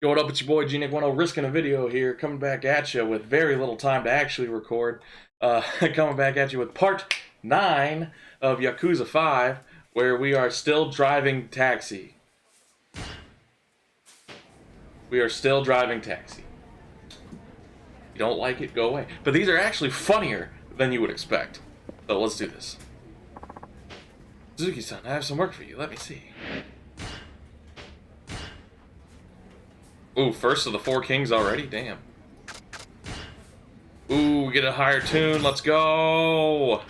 Yo, what up? It's your boy G-Nick10 risking a video here, coming back at you with very little time to actually record. Coming back at you with part 9 of Yakuza 5, where we are still driving taxi. We are still driving taxi. You don't like it, go away. But these are actually funnier than you would expect. So let's do this. Suzuki-san, I have some work for you. Let me see. Ooh, first of the 4 kings already? Damn. Ooh, we get a higher tune. Let's go!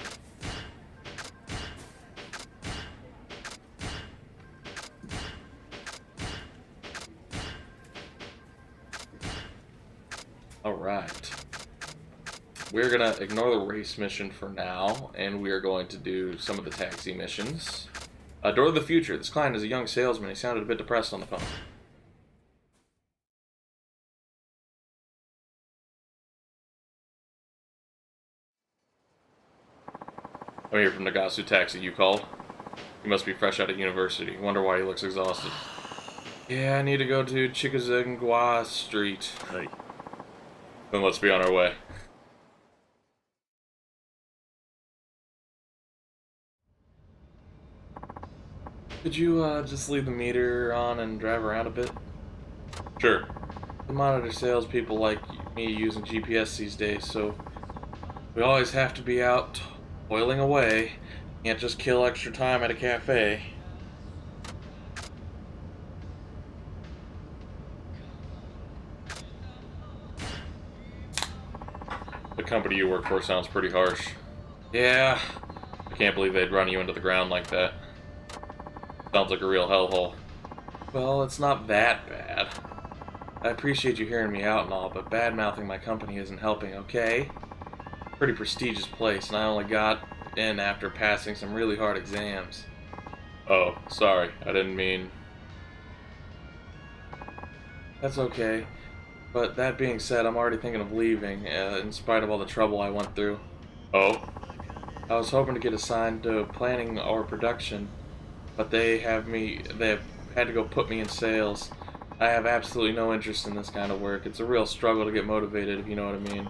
Alright. We're gonna ignore the race mission for now, and we are going to do some of the taxi missions. Door to the future. This client is a young salesman. He sounded a bit depressed on the phone. I'm here from Nagasu Taxi. You called? He must be fresh out of university. Wonder why he looks exhausted. Yeah, I need to go to Chikazengwa Street. Hey. Then let's be on our way. Could you just leave the meter on and drive around a bit? Sure. The monitor salespeople like me using GPS these days, so we always have to be out toiling away. Can't just kill extra time at a cafe. The company you work for sounds pretty harsh. Yeah, I can't believe they'd run you into the ground like that. Sounds like a real hellhole. Well, it's not that bad. I appreciate you hearing me out and all, but bad-mouthing my company isn't helping, okay? Pretty prestigious place, and I only got in after passing some really hard exams. Oh, sorry, I didn't mean... That's okay. But that being said, I'm already thinking of leaving, in spite of all the trouble I went through. Oh? I was hoping to get assigned to planning or production, but they have had to go put me in sales. I have absolutely no interest in this kind of work. It's a real struggle to get motivated, if you know what I mean.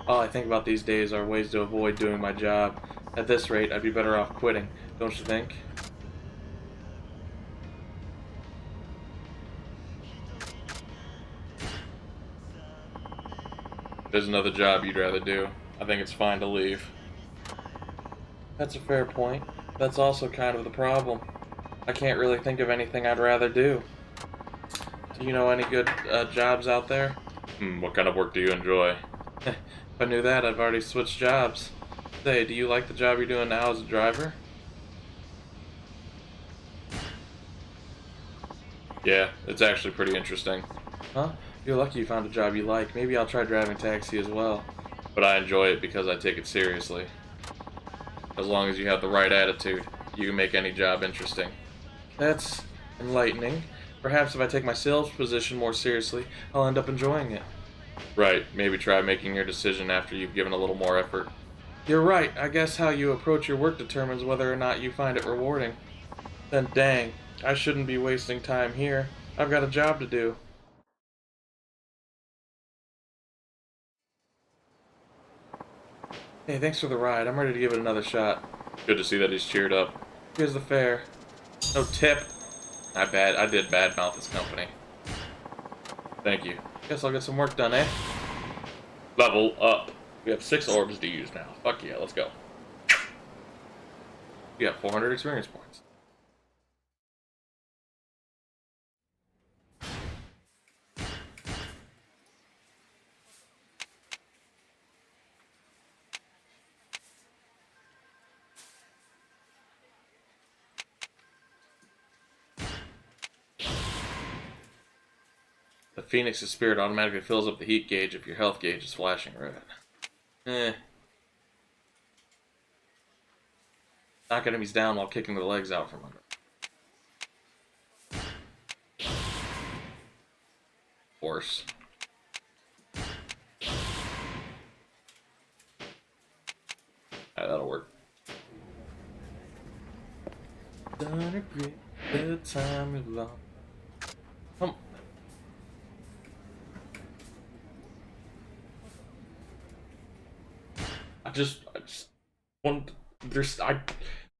All I think about these days are ways to avoid doing my job. At this rate, I'd be better off quitting, don't you think? There's another job you'd rather do. I think it's fine to leave. That's a fair point. That's also kind of the problem. I can't really think of anything I'd rather do. Do you know any good jobs out there? What kind of work do you enjoy? If I knew that, I'd already switched jobs. Say, do you like the job you're doing now as a driver? Yeah, it's actually pretty interesting. Huh? You're lucky you found a job you like. Maybe I'll try driving taxi as well. But I enjoy it because I take it seriously. As long as you have the right attitude, you can make any job interesting. That's enlightening. Perhaps if I take my sales position more seriously, I'll end up enjoying it. Right, maybe try making your decision after you've given a little more effort. You're right, I guess how you approach your work determines whether or not you find it rewarding. Then dang, I shouldn't be wasting time here. I've got a job to do. Hey, thanks for the ride. I'm ready to give it another shot. Good to see that he's cheered up. Here's the fare. No tip. I did badmouth this company. Thank you. Guess I'll get some work done, eh? Level up. We have 6 orbs to use now. Fuck yeah, let's go. You got 400 experience points. The Phoenix's spirit automatically fills up the heat gauge if your health gauge is flashing red. Knock enemies down while kicking their legs out from under. Horse. That'll work. Done a great, the time is long. I just want,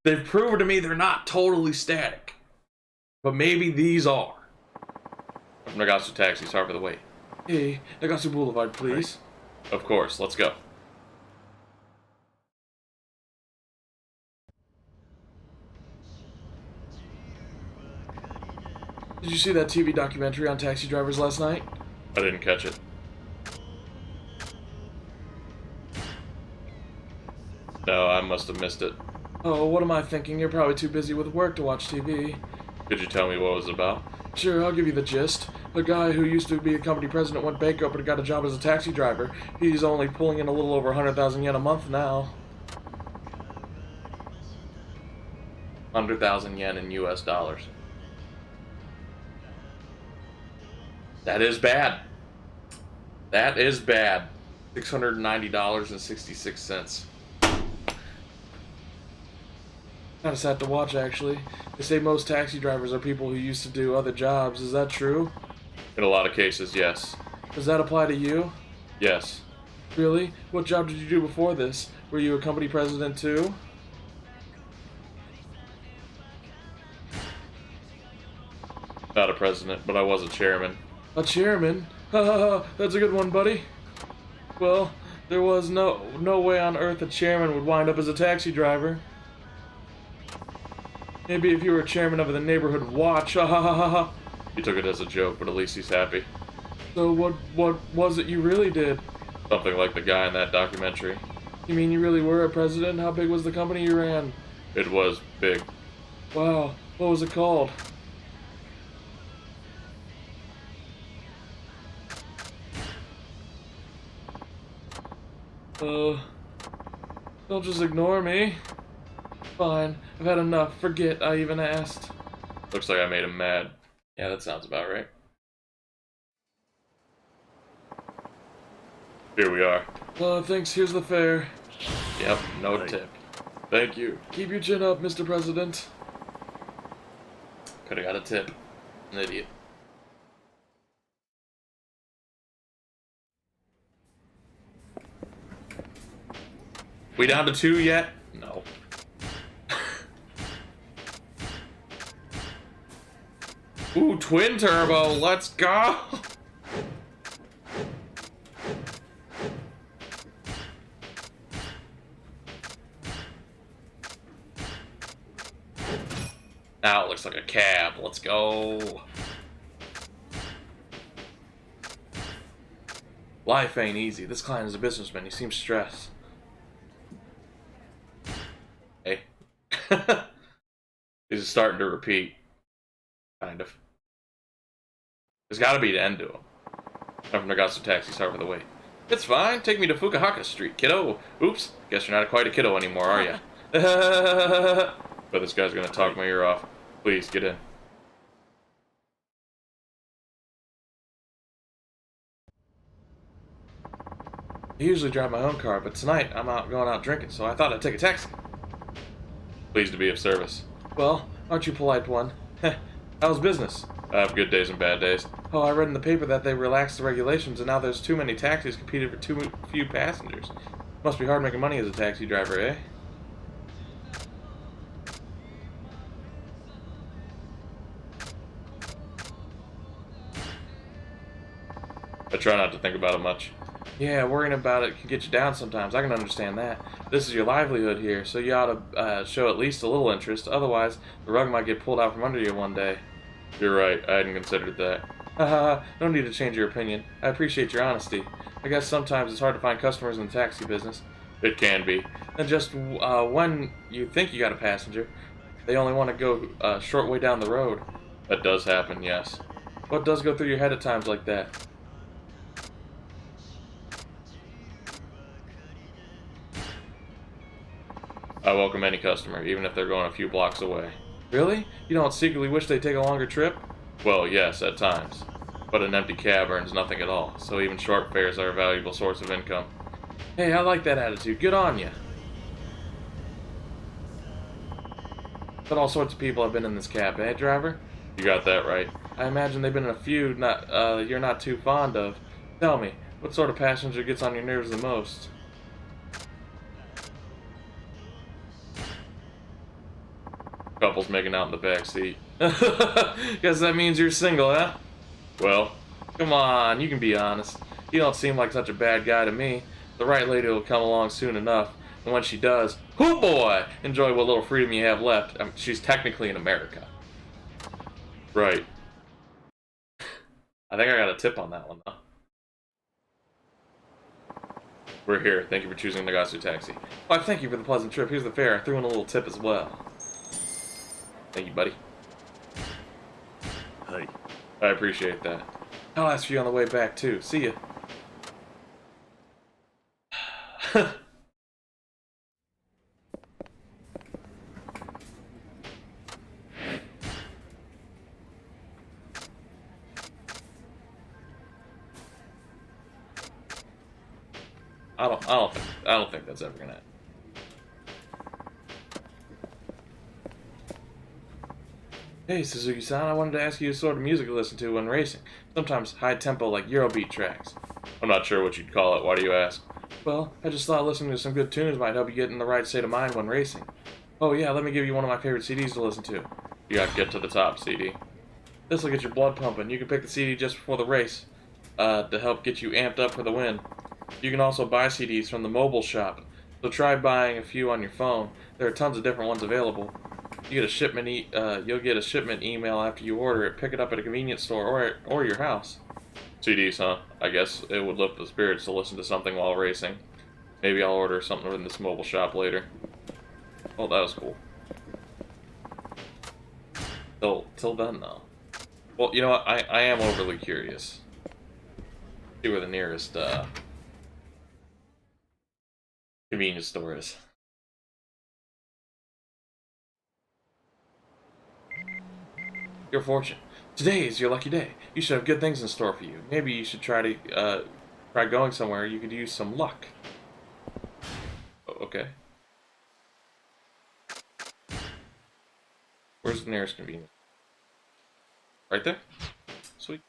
they've proven to me they're not totally static. But maybe these are. Nagasu Taxi, sorry for the wait. Hey, Nagasu Boulevard, please. Right. Of course, let's go. Did you see that TV documentary on taxi drivers last night? I didn't catch it. No, I must have missed it. Oh, what am I thinking? You're probably too busy with work to watch TV. Could you tell me what it was about? Sure, I'll give you the gist. A guy who used to be a company president went bankrupt but got a job as a taxi driver. He's only pulling in a little over 100,000 yen a month now. 100,000 yen in US dollars. That is bad. That is bad. $690.66. Kind of sad to watch, actually. They say most taxi drivers are people who used to do other jobs. Is that true? In a lot of cases, yes. Does that apply to you? Yes. Really? What job did you do before this? Were you a company president too? Not a president, but I was a chairman. A chairman? Ha ha ha, that's a good one, buddy. Well, there was no way on earth a chairman would wind up as a taxi driver. Maybe if you were chairman of the neighborhood watch, ha ha ha ha ha. He took it as a joke, but at least he's happy. So what was it you really did? Something like the guy in that documentary. You mean you really were a president? How big was the company you ran? It was big. Wow, what was it called? Don't just ignore me. Fine, I've had enough. Forget I even asked. Looks like I made him mad. Yeah, that sounds about right. Here we are. Thanks, here's the fare. Yep, no tip. Thank you. Keep your chin up, Mr. President. Could've got a tip. An idiot. We down to 2 yet? No. Ooh, twin turbo, let's go! Now it looks like a cab, let's go. Life ain't easy. This client is a businessman, he seems stressed. Hey. This is starting to repeat. Kind of. There's gotta be an end to him. I'm from Nagasu Taxi, sorry for the wait. It's fine, take me to Fukuhaka Street, kiddo. Oops, guess you're not quite a kiddo anymore, are ya? But this guy's gonna talk my ear off. Please, get in. I usually drive my own car, but tonight I'm going out drinking, so I thought I'd take a taxi. Pleased to be of service. Well, aren't you polite one? How's business? I have good days and bad days. Oh, I read in the paper that they relaxed the regulations and now there's too many taxis competing for too few passengers. Must be hard making money as a taxi driver, eh? I try not to think about it much. Yeah, worrying about it can get you down sometimes. I can understand that. This is your livelihood here, so you ought to show at least a little interest. Otherwise, the rug might get pulled out from under you one day. You're right. I hadn't considered that. Haha, no need to change your opinion. I appreciate your honesty. I guess sometimes it's hard to find customers in the taxi business. It can be. And just when you think you got a passenger, they only want to go a short way down the road. That does happen, yes. What does go through your head at times like that? I welcome any customer, even if they're going a few blocks away. Really? You don't secretly wish they'd take a longer trip? Well, yes, at times. But an empty cab earns nothing at all, so even short fares are a valuable source of income. Hey, I like that attitude. Good on you. But all sorts of people have been in this cab, eh, driver? You got that right. I imagine they've been in a few you're not too fond of. Tell me, what sort of passenger gets on your nerves the most? making out in the back seat. Guess that means you're single, huh? Well, come on, you can be honest. You don't seem like such a bad guy to me. The right lady will come along soon enough, and when she does, hoo boy! Enjoy what little freedom you have left. I mean, she's technically in America. Right. I think I got a tip on that one, though. We're here. Thank you for choosing Nagasu Taxi. Why, thank you for the pleasant trip. Here's the fare. I threw in a little tip as well. Thank you, buddy. Hey. I appreciate that. I'll ask for you on the way back, too. See ya. I don't think that's ever gonna happen. Hey, Suzuki-san, I wanted to ask you a sort of music to listen to when racing. Sometimes high-tempo like Eurobeat tracks. I'm not sure what you'd call it. Why do you ask? Well, I just thought listening to some good tunes might help you get in the right state of mind when racing. Oh yeah, let me give you one of my favorite CDs to listen to. You got Get to the Top CD. This will get your blood pumping. You can pick the CD just before the race to help get you amped up for the win. You can also buy CDs from the mobile shop, so try buying a few on your phone. There are tons of different ones available. You get a shipment you'll get a shipment email after you order it. Pick it up at a convenience store or your house. CDs, huh? I guess it would lift the spirits to listen to something while racing. Maybe I'll order something in this mobile shop later. Oh, that was cool. Till then, though. Well, you know what? I am overly curious. See where the nearest convenience store is. Your fortune. Today is your lucky day. You should have good things in store for you. Maybe you should try going somewhere you could use some luck. Oh, okay. Where's the nearest convenience? Right there? Sweet.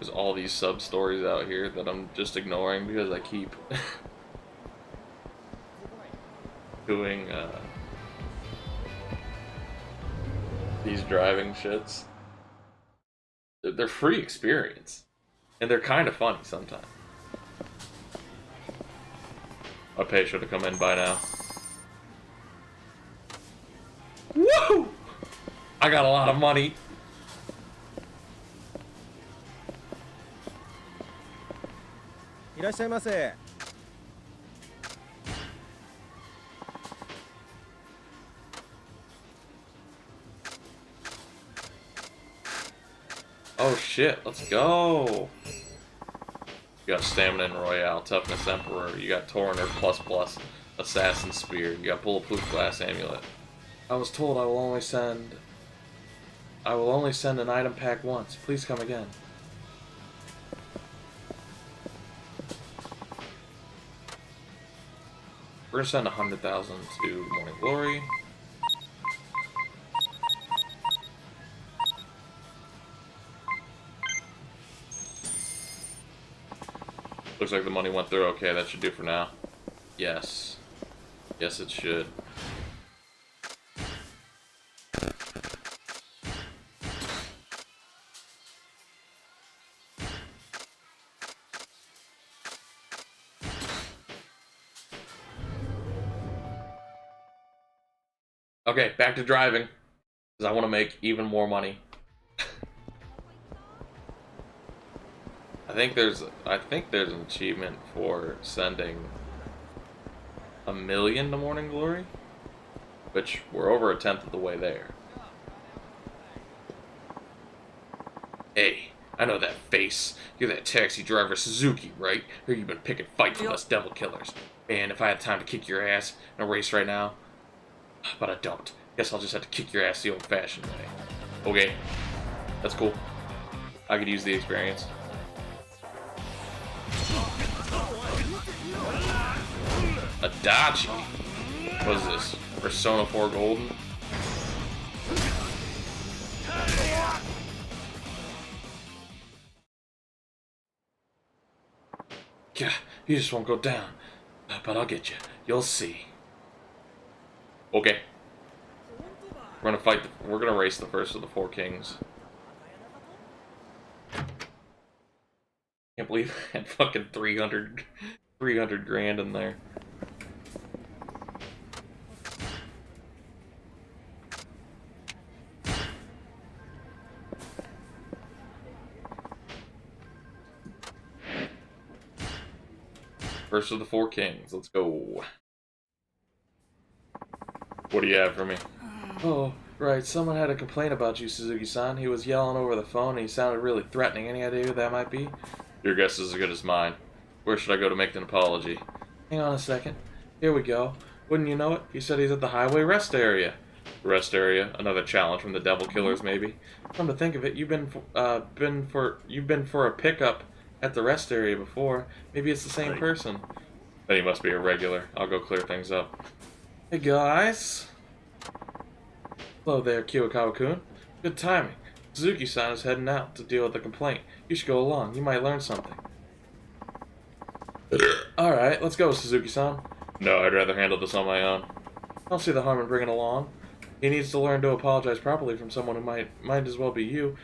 There's all these sub-stories out here that I'm just ignoring because I keep doing these driving shits. They're free experience. And they're kind of funny sometimes. My pay should have come in by now. Woo! I got a lot of money. Oh shit, let's go! You got Stamina and Royale, Toughness Emperor, you got Torrenter ++, Assassin Spear, you got Bulletproof Glass Amulet. I was told I will only send an item pack once. Please come again. We're gonna send 100,000 to Morning Glory. Looks like the money went through. Okay, that should do for now. Yes. Yes, it should. Okay, back to driving. Because I want to make even more money. I think there's an achievement for sending 1 million to Morning Glory, which we're over 1/10 of the way there. Hey, I know that face. You're that taxi driver Suzuki, right? Or you've been picking fights with us devil killers. Man, if I had time to kick your ass in a race right now, but I don't. Guess I'll just have to kick your ass the old-fashioned way. Okay, that's cool. I could use the experience. Adachi. What is this? Persona 4 Golden? You just won't go down. But I'll get you. You'll see. Okay. We're gonna race the first of the four kings. Can't believe I had fucking 300 grand in there. First of the four kings. Let's go. What do you have for me? Oh, right. Someone had a complaint about you, Suzuki-san. He was yelling over the phone and he sounded really threatening. Any idea who that might be? Your guess is as good as mine. Where should I go to make an apology? Hang on a second. Here we go. Wouldn't you know it? He said he's at the highway rest area. Rest area? Another challenge from the Devil Killers, maybe? Come to think of it, you've been for a pickup at the rest area before. Maybe it's the same person. Then he must be a regular. I'll go clear things up. Hey guys. Hello there, Kiyokawa-kun. Good timing. Suzuki-san is heading out to deal with the complaint. You should go along. You might learn something. Alright, let's go, Suzuki-san. No, I'd rather handle this on my own. I don't see the harm in bringing along. He needs to learn to apologize properly from someone who might as well be you.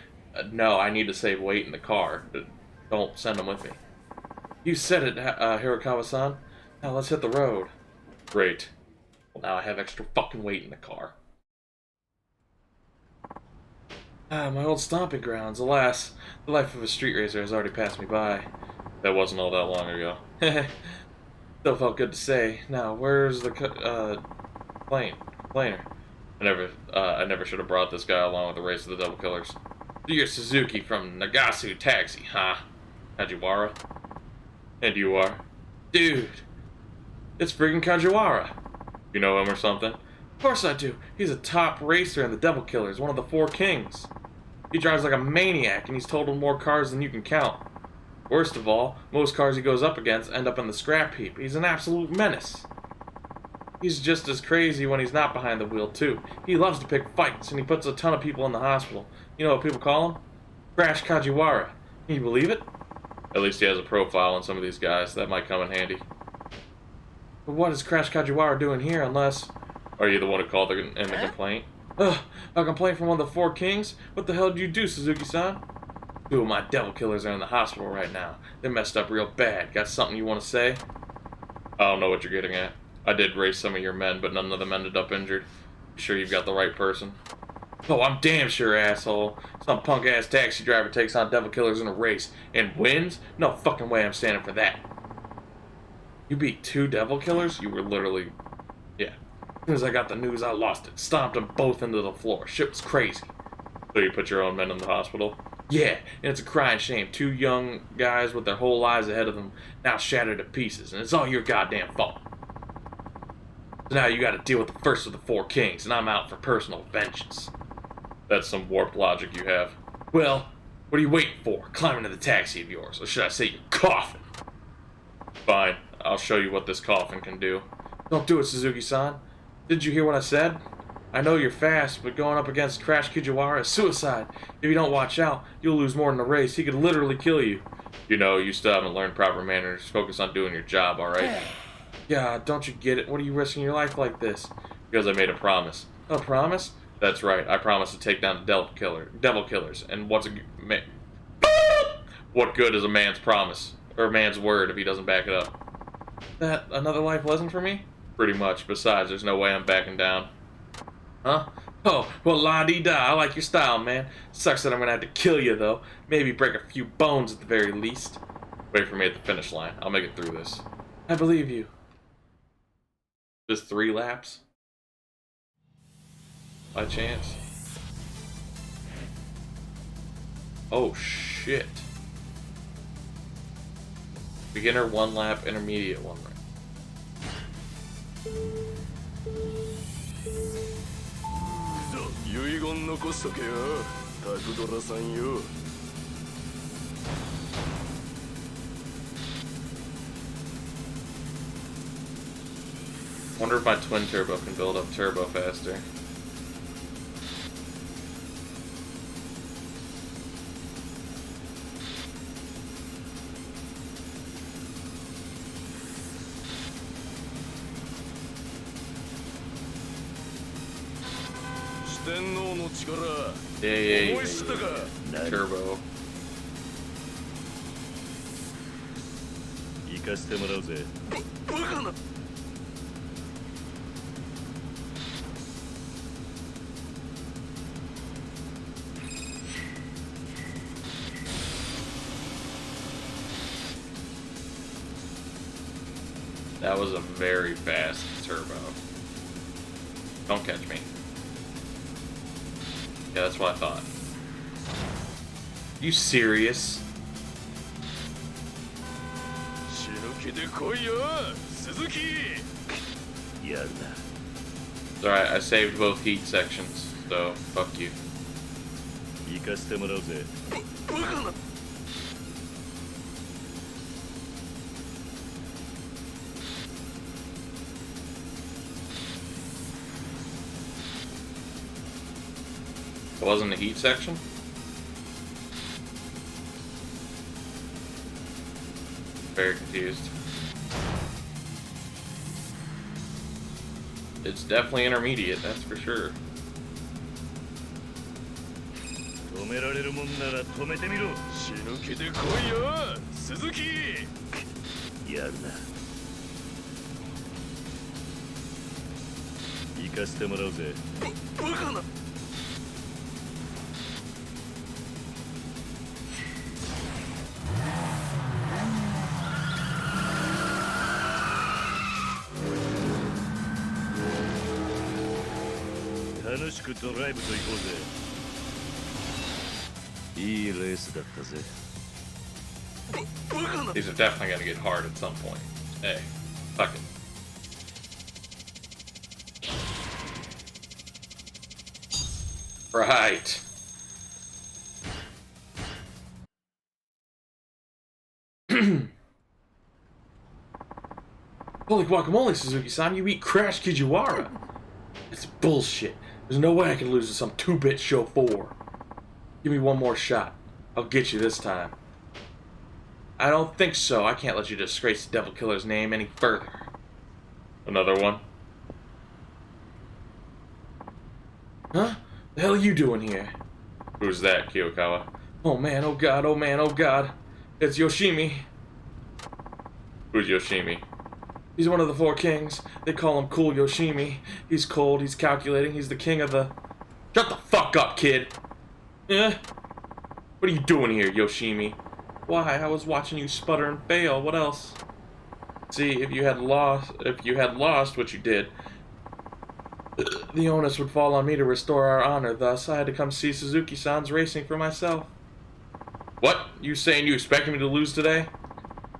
No, I need to save weight in the car. Don't send him with me. You said it, Hirokawa-san. Now let's hit the road. Great. Well, now I have extra fucking weight in the car. Ah, my old stomping grounds. Alas, the life of a street racer has already passed me by. That wasn't all that long ago. Still felt good to say. Now, where's the planer? I never should have brought this guy along with the race of the Devil Killers. So you're Suzuki from Nagasu Taxi, huh? Kajiwara? And you are? Dude! It's friggin' Kajiwara! You know him or something? Of course I do! He's a top racer in the Devil Killers, one of the four kings. He drives like a maniac, and he's totaled more cars than you can count. Worst of all, most cars he goes up against end up in the scrap heap. He's an absolute menace. He's just as crazy when he's not behind the wheel, too. He loves to pick fights, and he puts a ton of people in the hospital. You know what people call him? Crash Kajiwara. Can you believe it? At least he has a profile on some of these guys. That might come in handy. But what is Crash Kajiwara doing here, unless... Are you the one who called in the complaint? Ugh, a complaint from one of the four kings? What the hell did you do, Suzuki-san? Two of my Devil Killers are in the hospital right now. They're messed up real bad. Got something you want to say? I don't know what you're getting at. I did race some of your men, but none of them ended up injured. You sure you've got the right person? Oh, I'm damn sure, asshole. Some punk-ass taxi driver takes on Devil Killers in a race and wins? No fucking way I'm standing for that. You beat two Devil Killers? You were literally... Yeah. As soon as I got the news, I lost it. Stomped them both into the floor. Shit was crazy. So you put your own men in the hospital? Yeah, and it's a crying shame. Two young guys with their whole lives ahead of them now shattered to pieces, and it's all your goddamn fault. So now you gotta deal with the first of the four kings, and I'm out for personal vengeance. That's some warped logic you have. Well, what are you waiting for? Climb into the taxi of yours, or should I say your coffin? Fine, I'll show you what this coffin can do. Don't do it, Suzuki-san. Did you hear what I said? I know you're fast, but going up against Crash Kajiwara is suicide. If you don't watch out, you'll lose more than the race. He could literally kill you. You know, you still haven't learned proper manners. Focus on doing your job, alright? Yeah, don't you get it? What are you risking your life like this? Because I made a promise. A promise? That's right. I promised to take down the Devil Killers. And what good is a man's promise? Or a man's word if he doesn't back it up? That another life lesson for me? Pretty much. Besides, there's no way I'm backing down. Huh? Oh, well, la-dee-da. I like your style, man. Sucks that I'm gonna have to kill you, though. Maybe break a few bones at the very least. Wait for me at the finish line. I'll make it through this. I believe you. Just 3 laps? By chance? Oh, shit. Beginner 1 lap, intermediate 1 lap. Wonder if my twin turbo can build up turbo faster. Yeah. Turbo. That was a very fast turbo. Don't catch me. Yeah, that's what I thought. You serious? It's alright, I saved both heat sections, so fuck you. It wasn't the heat section? Very confused. It's definitely intermediate, that's for sure. These are definitely gonna get hard at some point. Hey, fuck it. Right. Holy guacamole, Suzuki-san, you beat Crash Kijiwara. It's bullshit. There's no way I can lose to some 2-bit show 4. Give me one more shot. I'll get you this time. I don't think so. I can't let you disgrace the Devil Killer's name any further. Another one? Huh? The hell are you doing here? Who's that, Kiyokawa? Oh man, oh god, oh man, oh god. It's Yoshimi. Who's Yoshimi? He's one of the 4 kings. They call him Cool Yoshimi. He's cold, he's calculating, he's the king of the... Shut the fuck up, kid! Eh? What are you doing here, Yoshimi? Why? I was watching you sputter and fail. What else? See, if you had lost, which you did, the onus would fall on me to restore our honor. Thus, I had to come see Suzuki-san's racing for myself. What? You saying you expected me to lose today?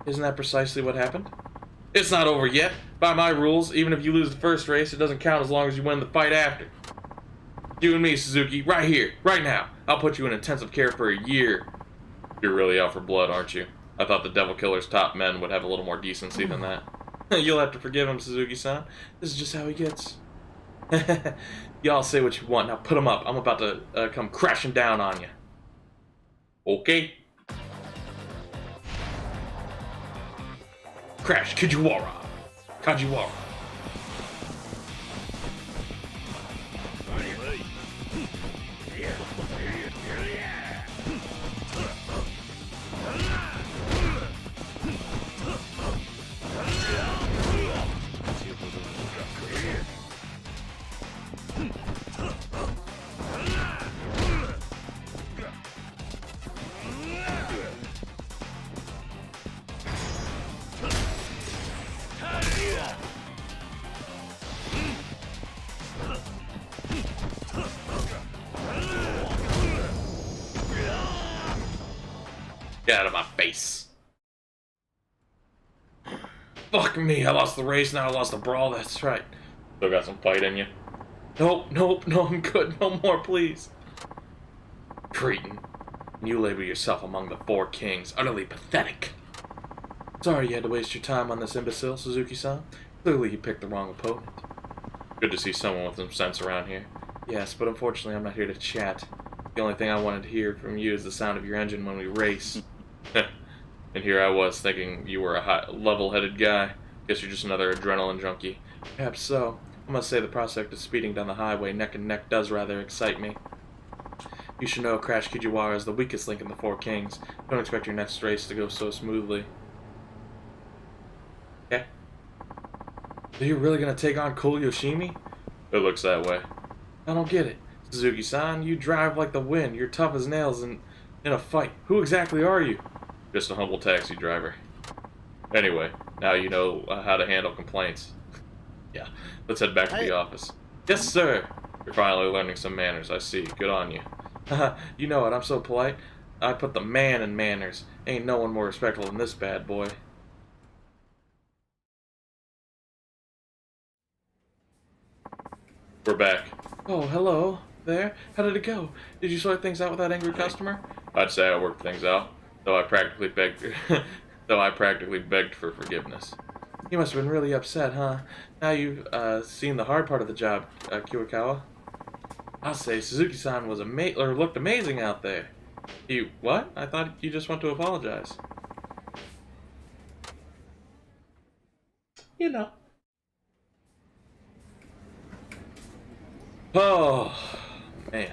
Isn't that precisely what happened? It's not over yet. By my rules, even if you lose the first race, it doesn't count as long as you win the fight after. You and me, Suzuki, right here, right now. I'll put you in intensive care for a year. You're really out for blood, aren't you? I thought the Devil Killer's top men would have a little more decency than that. You'll have to forgive him, Suzuki-san. This is just how he gets. Y'all say what you want. Now put him up. I'm about to come crashing down on you. Okay? Crash Kijiwara. Kajiwara. Get out of my face. Fuck me, I lost the race, now I lost the brawl, that's right. Still got some fight in you. Nope, nope, no, I'm good, no more, please. Cretin, you label yourself among the 4 kings, utterly pathetic. Sorry you had to waste your time on this imbecile, Suzuki-san. Clearly you picked the wrong opponent. Good to see someone with some sense around here. Yes, but unfortunately I'm not here to chat. The only thing I wanted to hear from you is the sound of your engine when we race. And here I was thinking you were a level-headed guy. Guess you're just another adrenaline junkie. Perhaps so. I must say the prospect of speeding down the highway neck and neck does rather excite me. You should know Crash Kijiwara is the weakest link in the Four Kings. Don't expect your next race to go so smoothly. Okay. Are you really gonna take on Cool Yoshimi? It looks that way. I don't get it. Suzuki-san, you drive like the wind. You're tough as nails in a fight. Who exactly are you? Just a humble taxi driver. Anyway, now you know how to handle complaints. Yeah, let's head back to the office. Yes, sir. You're finally learning some manners, I see. Good on you. You know it, I'm so polite. I put the man in manners. Ain't no one more respectful than this bad boy. We're back. Oh, hello there. How did it go? Did you sort things out with that angry customer? I'd say I worked things out, though I practically begged for forgiveness. You must have been really upset, huh? Now you've seen the hard part of the job, Kiwakawa. I'll say Suzuki-san was looked amazing out there. You what? I thought you just want to apologize. You know. Oh, man.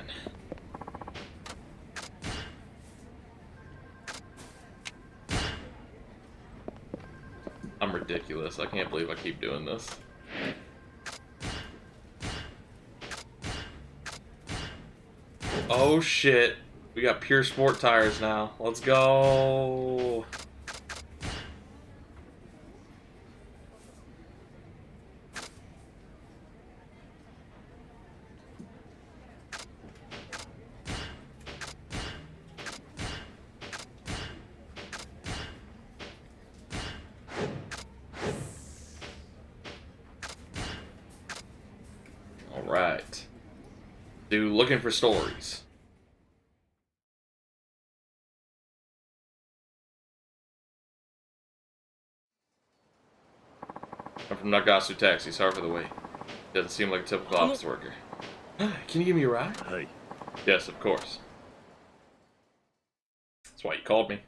I'm ridiculous. I can't believe I keep doing this. Oh shit. We got pure sport tires now. Let's go. Alright. Do looking for stories. I'm from Nagasu Taxi. Sorry for the wait. Doesn't seem like a typical office worker. Can you give me a ride? Hey. Yes, of course. That's why you called me.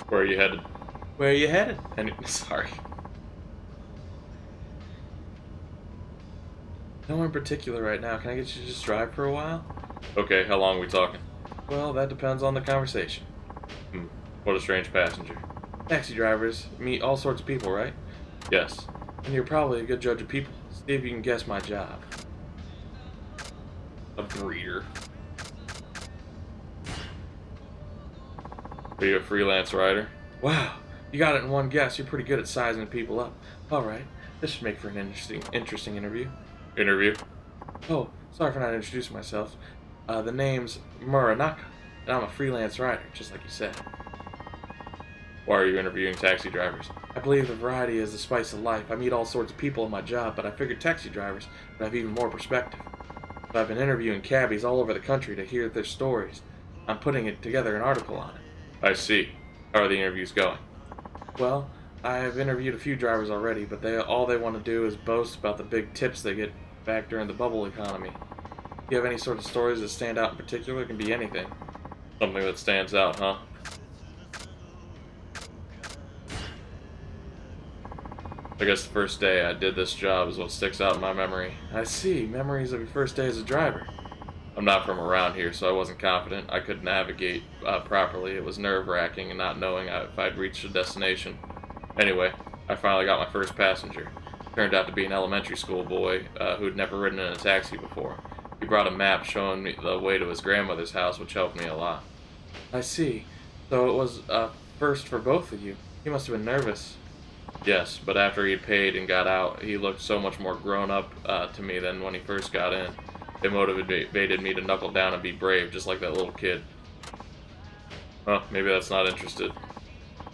Where are you headed? Where are you headed? Sorry. Nowhere in particular right now. Can I get you to just drive for a while? Okay, how long are we talking? Well, that depends on the conversation. What a strange passenger. Taxi drivers meet all sorts of people, right? Yes. And you're probably a good judge of people. See if you can guess my job. A breeder. Are you a freelance rider? Wow, you got it in one guess. You're pretty good at sizing people up. Alright, this should make for an interesting interview. Interview? Oh, sorry for not introducing myself. The name's Muranaka, and I'm a freelance rider, just like you said. Why are you interviewing taxi drivers? I believe the variety is the spice of life. I meet all sorts of people in my job, but I figured taxi drivers would have even more perspective. So I've been interviewing cabbies all over the country to hear their stories. I'm putting together an article on it. I see. How are the interviews going? Well, I've interviewed a few drivers already, but all they want to do is boast about the big tips they get back during the bubble economy. Do you have any sort of stories that stand out in particular? It can be anything. Something that stands out, huh? I guess the first day I did this job is what sticks out in my memory. I see. Memories of your first day as a driver. I'm not from around here, so I wasn't confident I could navigate properly. It was nerve-wracking and not knowing if I'd reached a destination. Anyway, I finally got my first passenger. Turned out to be an elementary school boy who'd never ridden in a taxi before. He brought a map showing me the way to his grandmother's house, which helped me a lot. I see. So it was a first for both of you. You must have been nervous. Yes, but after he'd paid and got out, he looked so much more grown up to me than when he first got in. It motivated me to knuckle down and be brave, just like that little kid. Well, maybe that's not interested.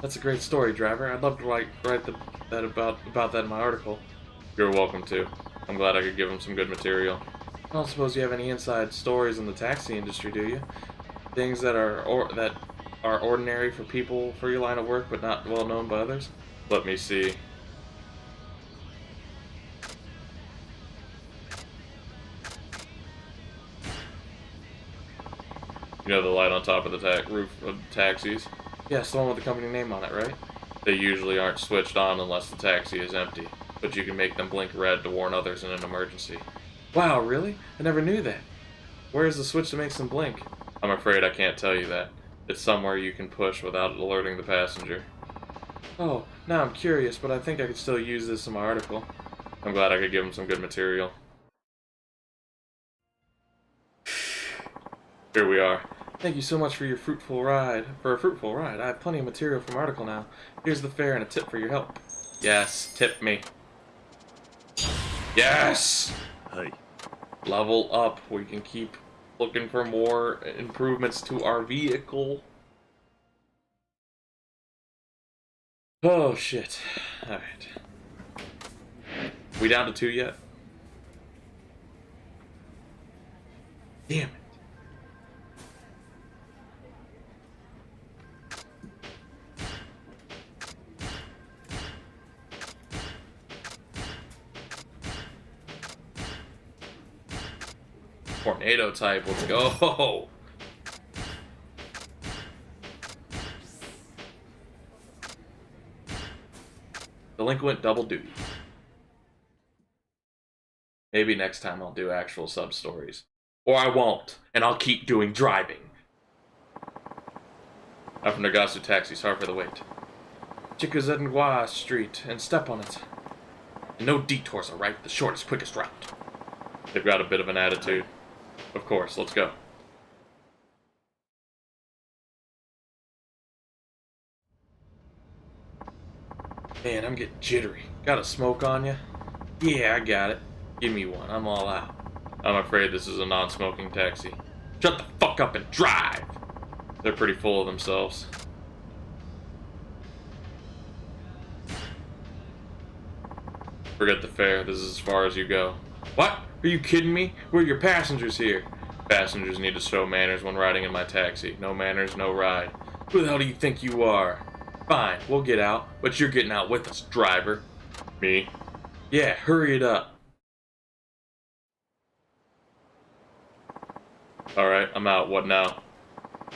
That's a great story, driver. I'd love to write that about that in my article. You're welcome to. I'm glad I could give him some good material. I don't suppose you have any inside stories in the taxi industry, do you? Things that are ordinary for people for your line of work, but not well known by others? Let me see. You know the light on top of the roof of taxis? Yes, the one with the company name on it, right? They usually aren't switched on unless the taxi is empty, but you can make them blink red to warn others in an emergency. Wow, really? I never knew that. Where is the switch that makes them blink? I'm afraid I can't tell you that. It's somewhere you can push without alerting the passenger. Oh, now I'm curious, but I think I could still use this in my article. I'm glad I could give him some good material. Here we are. Thank you so much for your fruitful ride. For a fruitful ride, I have plenty of material for my article now. Here's the fare and a tip for your help. Yes, tip me. Yes! Hey. Level up. We can keep looking for more improvements to our vehicle. Oh, shit. Alright. We down to 2 yet? Damn it. Tornado type, let's go! Delinquent double duty. Maybe next time I'll do actual sub-stories. Or I won't, and I'll keep doing driving. I'm from Nagasu Taxi, sorry for the wait. Chikuzenwa Street, and step on it. And no detours, alright? The shortest, quickest route. They've got a bit of an attitude. Of course, let's go. Man, I'm getting jittery. Got a smoke on ya? Yeah, I got it. Give me one, I'm all out. I'm afraid this is a non-smoking taxi. Shut the fuck up and drive! They're pretty full of themselves. Forget the fare, this is as far as you go. What? Are you kidding me? We're your passengers here. Passengers need to show manners when riding in my taxi. No manners, no ride. Who the hell do you think you are? Fine, we'll get out, but you're getting out with us, driver. Me? Yeah, hurry it up. Alright, I'm out. What now?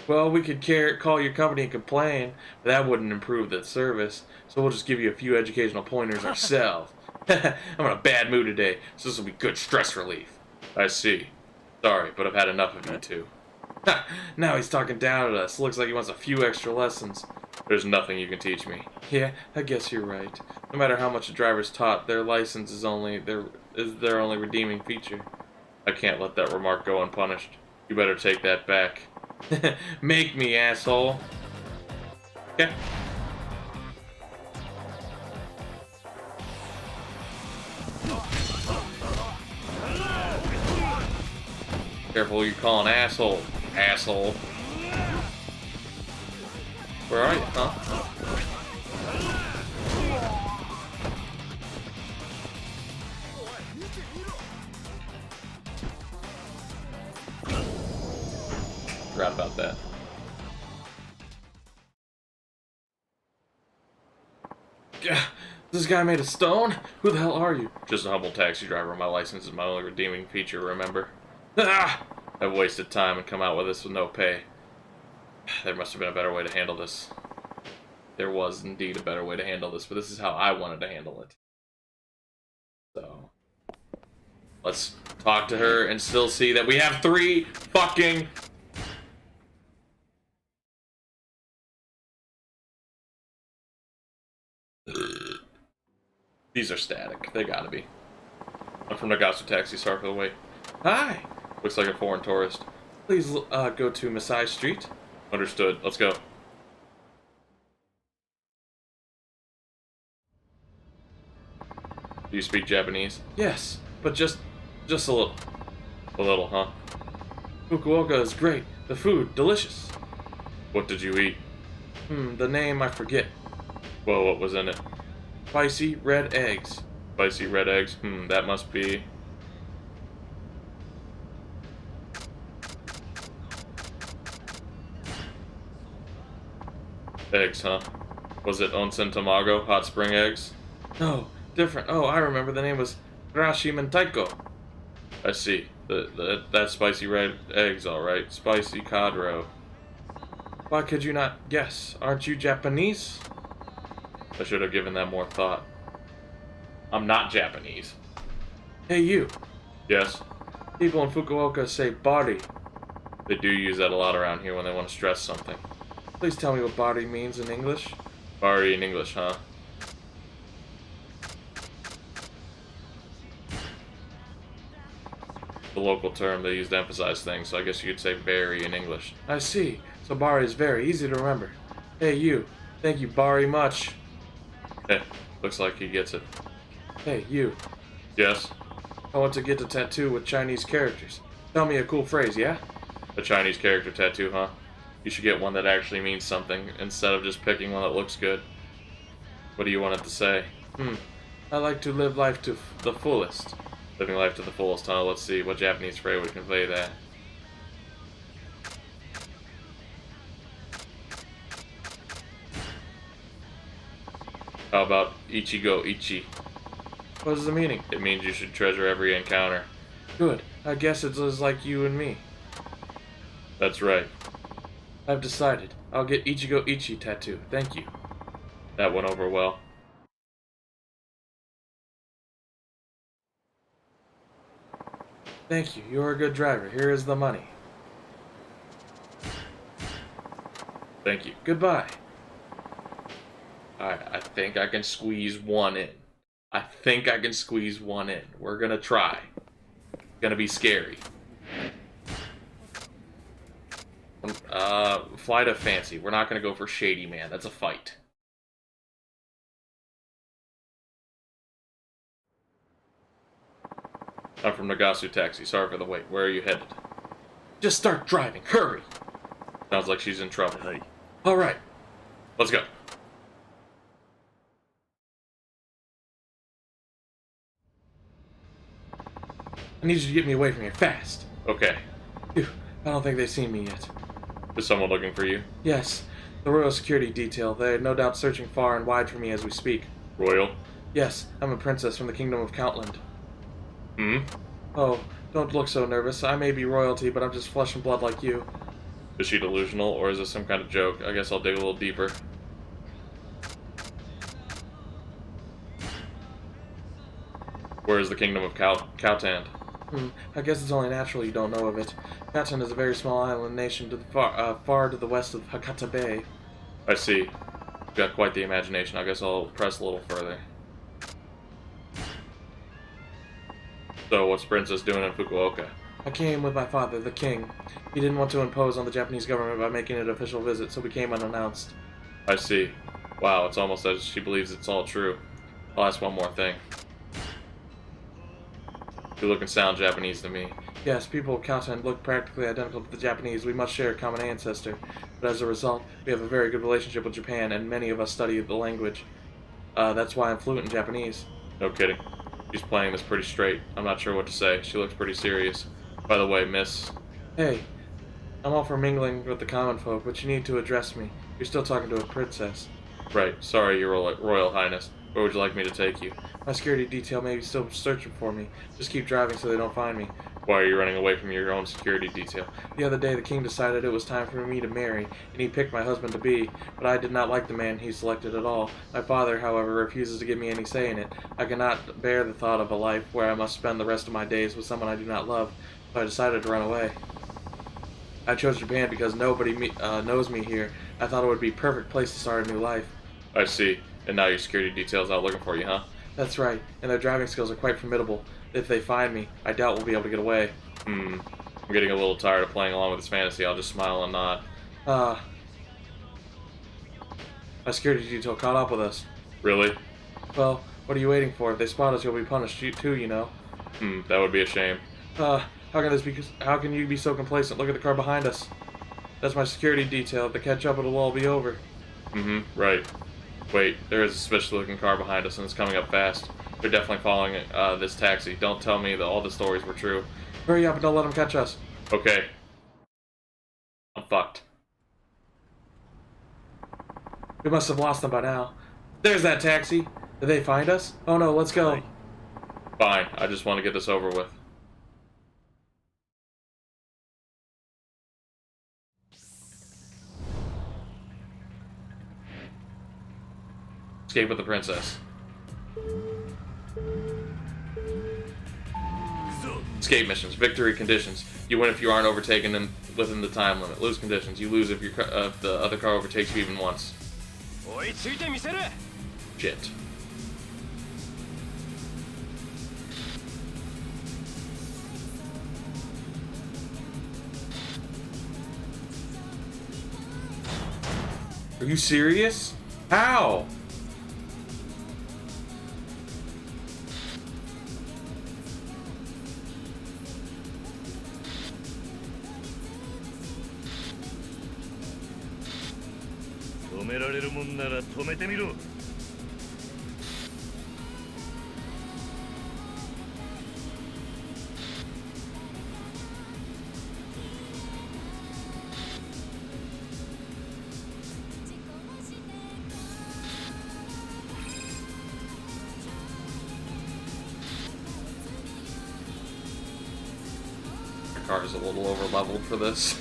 Well, we could call your company and complain, but that wouldn't improve the service, so we'll just give you a few educational pointers ourselves. I'm in a bad mood today, so this will be good stress relief. I see. Sorry, but I've had enough of you two. Now he's talking down at us. Looks like he wants a few extra lessons. There's nothing you can teach me. Yeah, I guess you're right. No matter how much a driver's taught, their license is their only redeeming feature. I can't let that remark go unpunished. You better take that back. Make me, asshole. Okay. Careful who you call an asshole. Asshole. Where are you, huh? Forgot about that. This guy made of stone? Who the hell are you? Just a humble taxi driver. My license is my only redeeming feature, remember? Ah! I've wasted time and come out with this with no pay. There must have been a better way to handle this. There was indeed a better way to handle this, but this is how I wanted to handle it. So, let's talk to her and still see that we have 3 fucking... These are static. They gotta be. I'm from Nagasu Taxi, sorry for the wait. Hi! Looks like a foreign tourist. Please go to Masai Street. Understood. Let's go. Do you speak Japanese? Yes, but just a little. A little, huh? Fukuoka is great. The food, delicious. What did you eat? The name I forget. Well, what was in it? Spicy red eggs. Spicy red eggs? That must be... Eggs, huh? Was it onsen tamago, hot spring eggs? No, different. Oh, I remember. The name was Rashi Mentaiko. I see. That's spicy red eggs, alright. Spicy cadro. Why could you not guess? Aren't you Japanese? I should have given that more thought. I'm not Japanese. Hey, you. Yes? People in Fukuoka say bari. They do use that a lot around here when they want to stress something. Please tell me what bari means in English. Bari in English, huh? The local term they use to emphasize things, so I guess you could say very in English. I see. So bari is very easy to remember. Hey, you. Thank you bari much. Hey, looks like he gets it. Hey, you. Yes? I want to get a tattoo with Chinese characters. Tell me a cool phrase, yeah? A Chinese character tattoo, huh? You should get one that actually means something, instead of just picking one that looks good. What do you want it to say? I like to live life to the fullest. Living life to the fullest, huh? Let's see, what Japanese phrase would convey that? How about Ichigo Ichi? What is the meaning? It means you should treasure every encounter. Good. I guess it's like you and me. That's right. I've decided. I'll get Ichigo Ichi tattoo. Thank you. That went over well. Thank you. You're a good driver. Here is the money. Thank you. Goodbye. Alright, I think I can squeeze one in. I think I can squeeze one in. We're gonna try. Gonna be scary. Flight of Fancy. We're not gonna go for Shady Man. That's a fight. I'm from Nagasu Taxi. Sorry for the wait. Where are you headed? Just start driving. Hurry! Sounds like she's in trouble. Hey. Alright. Let's go. I need you to get me away from here, fast. Okay. Phew, I don't think they've seen me yet. Is someone looking for you? Yes. The Royal Security Detail. They're no doubt searching far and wide for me as we speak. Royal? Yes, I'm a princess from the Kingdom of Countland. Hmm? Oh, don't look so nervous. I may be royalty, but I'm just flesh and blood like you. Is she delusional, or is this some kind of joke? I guess I'll dig a little deeper. Where is the Kingdom of Cowtand? I guess it's only natural you don't know of it. Cowtand is a very small island nation to the far to the west of Hakata Bay. I see. You've got quite the imagination. I guess I'll press a little further. So, what's Princess doing in Fukuoka? I came with my father, the king. He didn't want to impose on the Japanese government by making an official visit, so we came unannounced. I see. Wow, it's almost as she believes it's all true. I'll ask one more thing. You look and sound Japanese to me. Yes, people of Cowtand look practically identical to the Japanese. We must share a common ancestor. But as a result, we have a very good relationship with Japan, and many of us study the language. That's why I'm fluent in Japanese. No kidding. She's playing this pretty straight. I'm not sure what to say. She looks pretty serious. By the way, miss... Hey, I'm all for mingling with the common folk, but you need to address me. You're still talking to a princess. Right. Sorry, Your Royal Highness. Where would you like me to take you? My security detail may be still searching for me. Just keep driving so they don't find me. Why are you running away from your own security detail? The other day the king decided it was time for me to marry, and he picked my husband-to-be, but I did not like the man he selected at all. My father, however, refuses to give me any say in it. I cannot bear the thought of a life where I must spend the rest of my days with someone I do not love, so I decided to run away. I chose Japan because nobody knows me here. I thought it would be a perfect place to start a new life. I see. And now your security detail's out looking for you, huh? That's right, and their driving skills are quite formidable. If they find me, I doubt we'll be able to get away. I'm getting a little tired of playing along with this fantasy. I'll just smile and nod. My security detail caught up with us. Really? Well, what are you waiting for? If they spot us, you'll be punished too, you know. That would be a shame. How can you be so complacent? Look at the car behind us. That's my security detail. If they catch up, it'll all be over. Right. Wait, there is a suspicious-looking car behind us, and it's coming up fast. They're definitely following this taxi. Don't tell me that all the stories were true. Hurry up and don't let them catch us. Okay. I'm fucked. We must have lost them by now. There's that taxi. Did they find us? Oh no, let's go. Hey. Fine, I just want to get this over with. Escape with the princess. Escape missions. Victory conditions. You win if you aren't overtaken within the time limit. Lose conditions. You lose if the other car overtakes you even once. Shit. Are you serious? How? The car is a little over leveled for this.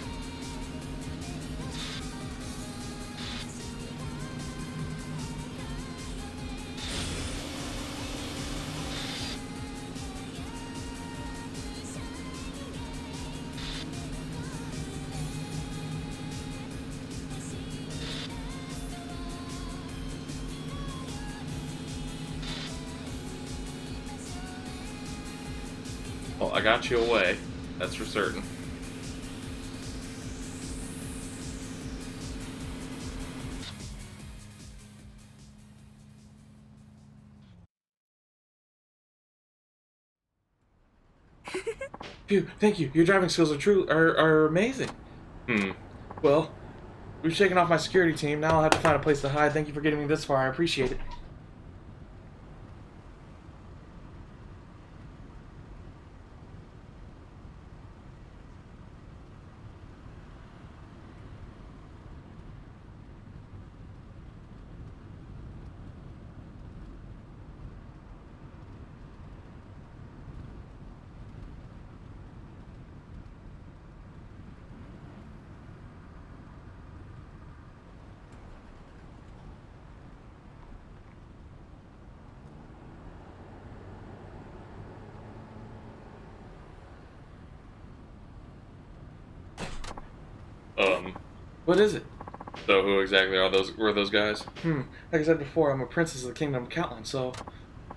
Well, I got you away. That's for certain. Phew, thank you. Your driving skills are amazing. Well, we've shaken off my security team. Now I'll have to find a place to hide. Thank you for getting me this far. I appreciate it. What is it? So who exactly were those guys? Like I said before, I'm a princess of the kingdom of Catland, so...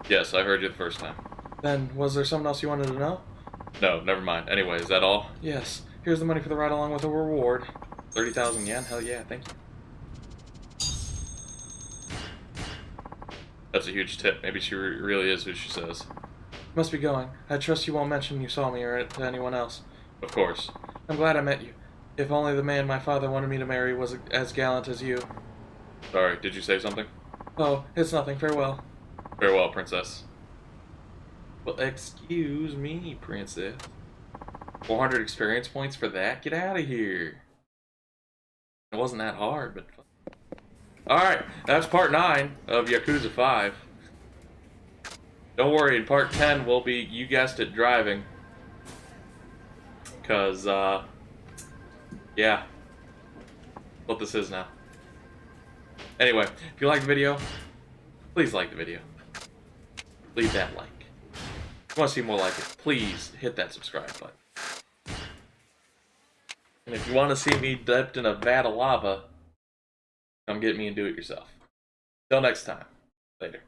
Yes, I heard you the first time. Then, was there something else you wanted to know? No, never mind. Anyway, is that all? Yes. Here's the money for the ride along with a reward. 30,000 yen? Hell yeah, thank you. That's a huge tip. Maybe she really is who she says. Must be going. I trust you won't mention you saw me or to anyone else. Of course. I'm glad I met you. If only the man my father wanted me to marry was as gallant as you. Sorry, did you say something? Oh, it's nothing. Farewell. Farewell, princess. Well, excuse me, princess. 400 experience points for that? Get out of here. It wasn't that hard, but... Alright, that's part 9 of Yakuza 5. Don't worry, in part 10 we'll be, you guessed it, driving. Because, yeah. What this is now. Anyway, if you like the video, please like the video. Leave that like. If you want to see more like it, please hit that subscribe button. And if you want to see me dipped in a vat of lava, come get me and do it yourself. Till next time. Later.